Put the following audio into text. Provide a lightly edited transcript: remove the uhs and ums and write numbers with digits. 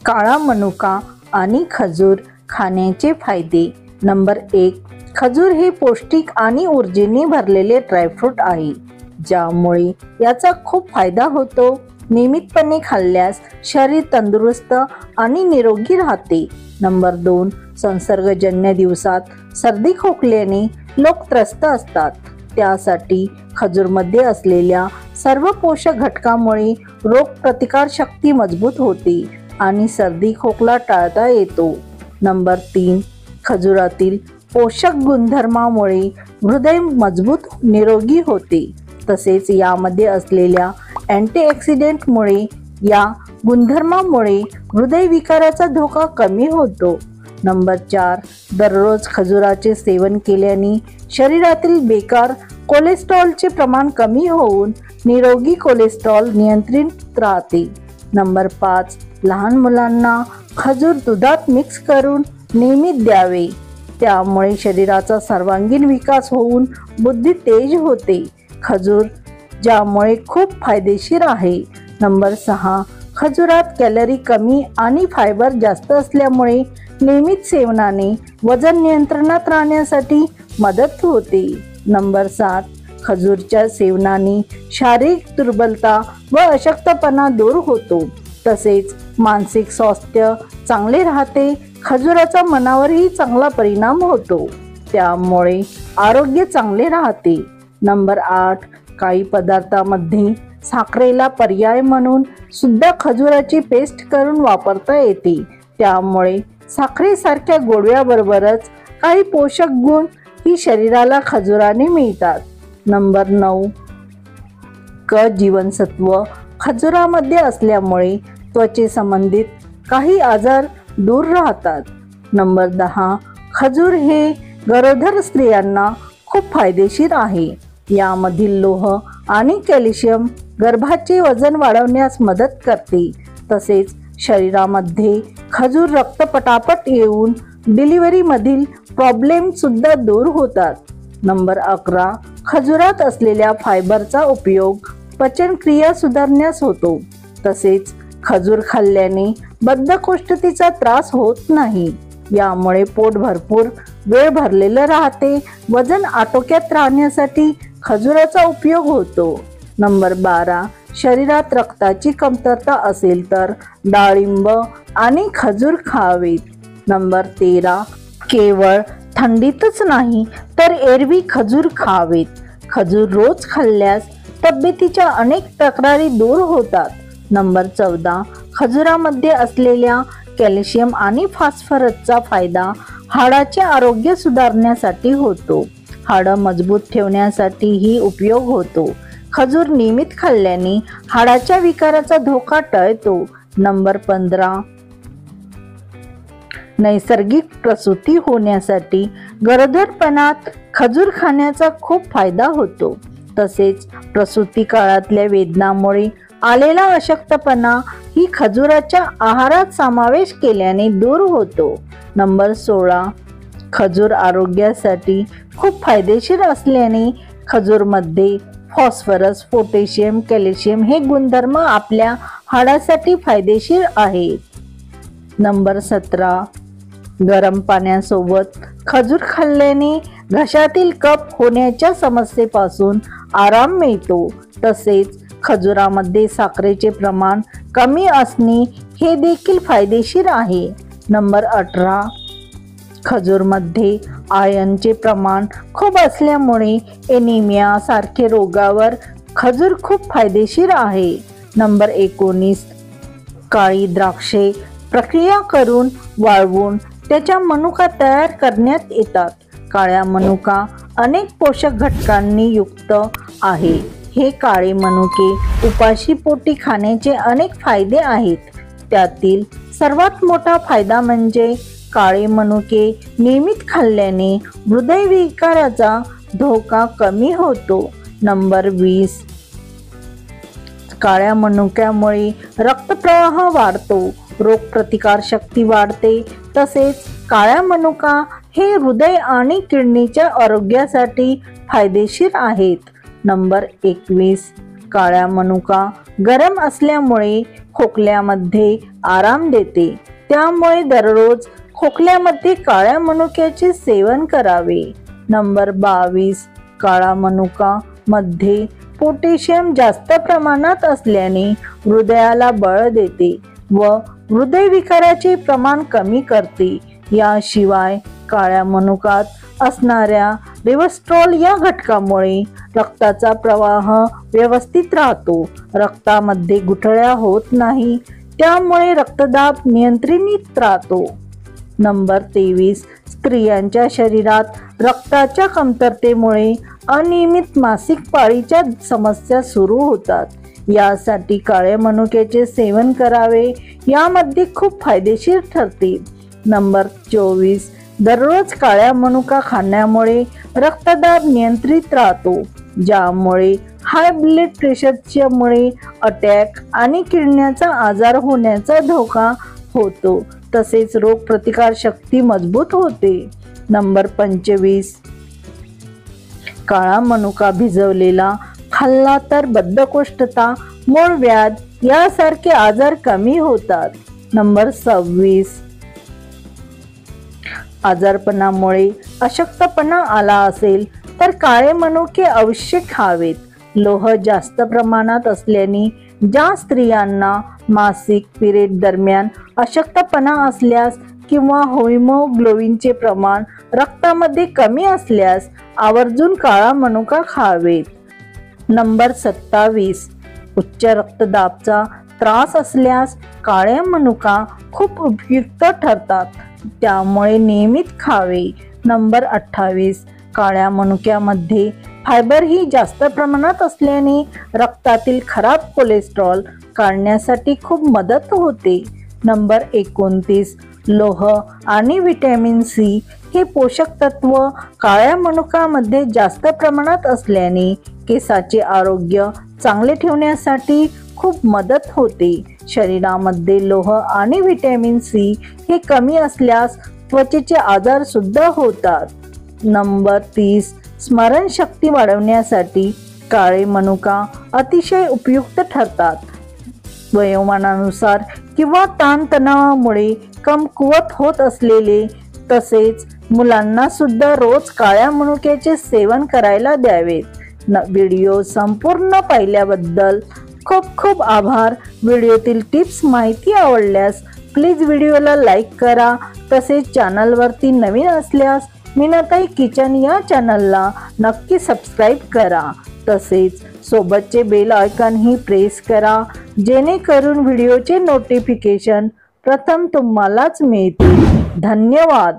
काळा मनुका आणि खजूर खाण्याचे फायदे. नंबर 1, खजूर हे पौष्टिक आणि ऊर्जेने भरलेले ड्रायफ्रूट आहे, ज्यामुळे याचा खूप फायदा होतो. नियमितपणे खाल्ल्यास शरीर तंदुरुस्त आणि निरोगी राहते. नंबर 2, संसर्गजन्य दिवसात सर्दी खोकल्याने लोक त्रस्त असतात, त्यासाठी खजूरमध्ये असलेल्या सर्व पोषक घटकामुळे रोगप्रतिकार शक्ती मजबूत होते आणि सर्दी खोकला टाळता येतो. नंबर 3, खजुरातील पोषक गुणधर्मामुळे हृदय मजबूत निरोगी होते. तसेच यामध्ये असलेल्या अँटीऑक्सिडंटमुळे या गुणधर्मामुळे हृदयविकाराचा धोका कमी होतो. नंबर 4, दररोज खजुराचे सेवन केल्याने शरीरातील बेकार कोलेस्ट्रॉलचे प्रमाण कमी होऊन निरोगी कोलेस्ट्रॉल नियंत्रित राहते. नंबर 5, लहान मुलांना खजूर दुधात मिक्स करून नियमित द्यावे, त्यामुळे शरीराचा सर्वांगीण विकास होऊन बुद्धी तेज होते. खजूर ज्यामुळे खूप फायदेशीर आहे. नंबर 6, खजुरात कॅलरी कमी आणि फायबर जास्त असल्यामुळे नियमित सेवनाने वजन नियंत्रणात राहण्यासाठी मदत होते. नंबर 7, खजूरच्या सेवनाने शारीरिक दुर्बलता व अशक्तपणा दूर होतो. तसेच मानसिक स्वास्थ्य चांगले राहते. खजुराचा मनावरही चांगला परिणाम होतो, त्यामुळे आरोग्य चांगले राहते. नंबर 8, काही पदार्थामध्ये साखरेला पर्याय म्हणून सुद्धा खजुराची पेस्ट करून वापरता येते, त्यामुळे साखरेसारख्या गोडव्याबरोबरच काही पोषक गुण ही शरीराला खजुराने मिळतात. नंबर 9, क जीवनसत्व खजुरामध्ये असल्यामुळे त्वचेसंबंधित काही आजार दूर राहतात. नंबर 10, खजूर हे गरोदर स्त्रियांना खूप फायदेशीर आहे. यामधील लोह आणि कॅल्शियम गर्भाचे वजन वाढवण्यास मदत करते. तसेच शरीरामध्ये खजूर रक्त पटापट येऊन डिलिव्हरीमधील प्रॉब्लेम सुद्धा दूर होतात. नंबर 11, खजुरात असलेल्या फायबरचा उपयोग पचनक्रिया सुधारण्यास होतो. तसेच खजूर खाल्ल्याने बद्धकोष्ठतेचा त्रास होत नाही. यामुळे पोट भरपूर वेळ भरलेलं राहते. वजन आटोक्यात राहण्यासाठी खजुराचा उपयोग होतो. नंबर 12, शरीरात रक्ताची कमतरता असेल तर डाळिंब आणि खजूर खावेत. नंबर 13, केवळ थंडीतच नाही तर एरवी खजूर खावेत. खजूर रोज खाल्ल्यास तब्येतीच्या अनेक तक्रारी दूर होतात. नंबर 14, खजुरामध्ये असलेल्या कॅल्शियम आणि फॉस्फरसचा फायदा हाडाचे आरोग्य सुधारण्यासाठी होतो. हाडं मजबूत ठेवण्यासाठीही उपयोग होतो. खजूर नियमित खाल्ल्याने हाडाच्या विकाराचा धोका टळतो. नंबर 15, नैसर्गिक प्रसूती होण्यासाठी गरोदरपणात खजूर खाण्याचा खूप फायदा होतो. तसेच प्रसूती काळातल्या वेदनामुळे आलेला अशक्तपणा ही खजुराच्या आहारात समावेश केल्याने दूर होतो. नंबर 16, खजूर आरोग्यासाठी खूप फायदेशीर असल्याने खजूरमध्ये फॉस्फरस, पोटॅशियम, कॅल्शियम हे गुणधर्म आपल्या हाडासाठी फायदेशीर आहेत. नंबर 17, गरम पाण्यासोबत खजूर खाल्ल्याने घशातील कफ होण्याच्या समस्येपासून आराम मिळतो. तसेच खजुरामध्ये साखरेचे प्रमाण कमी असणे हे देखील फायदेशीर आहे. नंबर 18, खजूरमध्ये आयर्नचे प्रमाण खूप असल्यामुळे एनिमिया सारखे रोगावर खजूर खूप फायदेशीर आहे. नंबर 19, काळी द्राक्षे प्रक्रिया करून वाळवून त्याच्या मनुका तयार करण्यात येतात. काळ्या मनुका अनेक पोषक घटकांनी युक्त आहे. हे काळे मनुके उपाशीपोटी खाण्याचे अनेक फायदे आहेत. त्यातील सर्वात मोठा फायदा म्हणजे काळे मनुके नियमित खाल्ल्याने हृदयविकाराचा धोका कमी होतो. नंबर 20, काळ्या मनुक्यामुळे रक्तप्रवाह वाढतो, रोगप्रतिकार शक्ती वाढते. तसेच काळ्या मनुका हे हृदय आणि किडनीच्या आरोग्यासाठी फायदेशीर आहेत. नंबर 21, काळ्या मनुका गरम असल्यामुळे खोकल्यामध्ये आराम देते, त्यामुळे दररोज खोकल्यामध्ये काळ्या मनुक्याचे सेवन करावे. नंबर 22. काळा मनुका मध्ये पोटॅशियम जास्त प्रमाणात असल्याने हृदयाला बळ देते व हृदयविकाराचे प्रमाण कमी करते. याशिवाय काळ्या मनुकात असणाऱ्या रेव्हस्ट्रॉल या घटकामुळे रक्ताचा प्रवाह व्यवस्थित राहतो, रक्तामध्ये गुठळ्या होत नाही, त्यामुळे रक्तदाब नियंत्रित राहतो. नंबर 23. स्त्रियांच्या शरीरात रक्ताच्या कमतरतेमुळे अनियमित मासिक पाळीच्या समस्या सुरू होतात. यासाठी काळ्या मनुक्याचे सेवन करावे, यामध्ये खूप फायदेशीर ठरते. नंबर 24. दररोज काळ्या मनुका खाण्यामुळे रक्तदाब नियंत्रित राहतो, ज्यामुळे हाय ब्लड प्रेशरच्या मुळे अटॅक आणि किडनीचा आजार होण्याचा धोका होतो, तसेच रोगप्रतिकार शक्ती मजबूत होते. नंबर 25. काळा मनुका भिजवलेला खाल्ला तर बद्धकोष्ठता, मूळव्याध यासारखे आजार कमी होतात. नंबर 26. आजारपणामुळे अशक्तपणा आला असेल तर काळे मनुके अवश्य खावेत. लोह जास्त प्रमाणात असल्याने ज्या स्त्रियांना मासिक पिरियड दरम्यान अशक्तपणा असल्यास किंवा हिमोग्लोबिनचे प्रमाण रक्तामध्ये कमी असल्यास आवर्जून काळा मनुका खावेत. नंबर 27. उच्च रक्तदाबाचा त्रास असल्यास काळ्या मनुका खूप उपयुक्त ठरतात, त्यामुळे नियमित खावे. नंबर 28. काळ्या मनुक्यामध्ये फायबर ही जास्त प्रमाणात असल्याने रक्तातील खराब कोलेस्ट्रॉल काढण्यासाठी खूप मदत होते. नंबर 29. लोह आणि व्हिटॅमिन सी हे पोषक तत्व काळ्या मनुकामध्ये जास्त प्रमाणात असल्याने केसाचे आरोग्य चांगले ठेवण्यासाठी खूप मदत होते. शरीरामध्ये लोह आणि व्हिटॅमिन सी हे कमी असल्यास त्वचेचे आजार सुद्धा होतात. नंबर 30. स्मरणशक्ती वाढवण्यासाठी काळे मनुका अतिशय उपयुक्त ठरतात. वयोमानानुसार किंवा ताणतणावामुळे कमकुवत होत असलेले तसेच मुलांना सुद्धा रोज काळ्या मनुक्याचे सेवन करायला द्यावेत. व्हिडिओ संपूर्ण पाहिल्याबद्दल खूप खूप आभार. व्हिडिओतील टिप्स माहिती आवडल्यास प्लीज व्हिडिओला लाईक करा. तसेच चॅनलवरती नवीन असल्यास मीनाताई किचन या चॅनलला नक्की सबस्क्राईब करा. तसेच सोबतचे बेल आयकॉनही प्रेस करा, जेणेकरून व्हिडिओचे नोटिफिकेशन प्रथम तुम्हालाच मिळतील. धन्यवाद.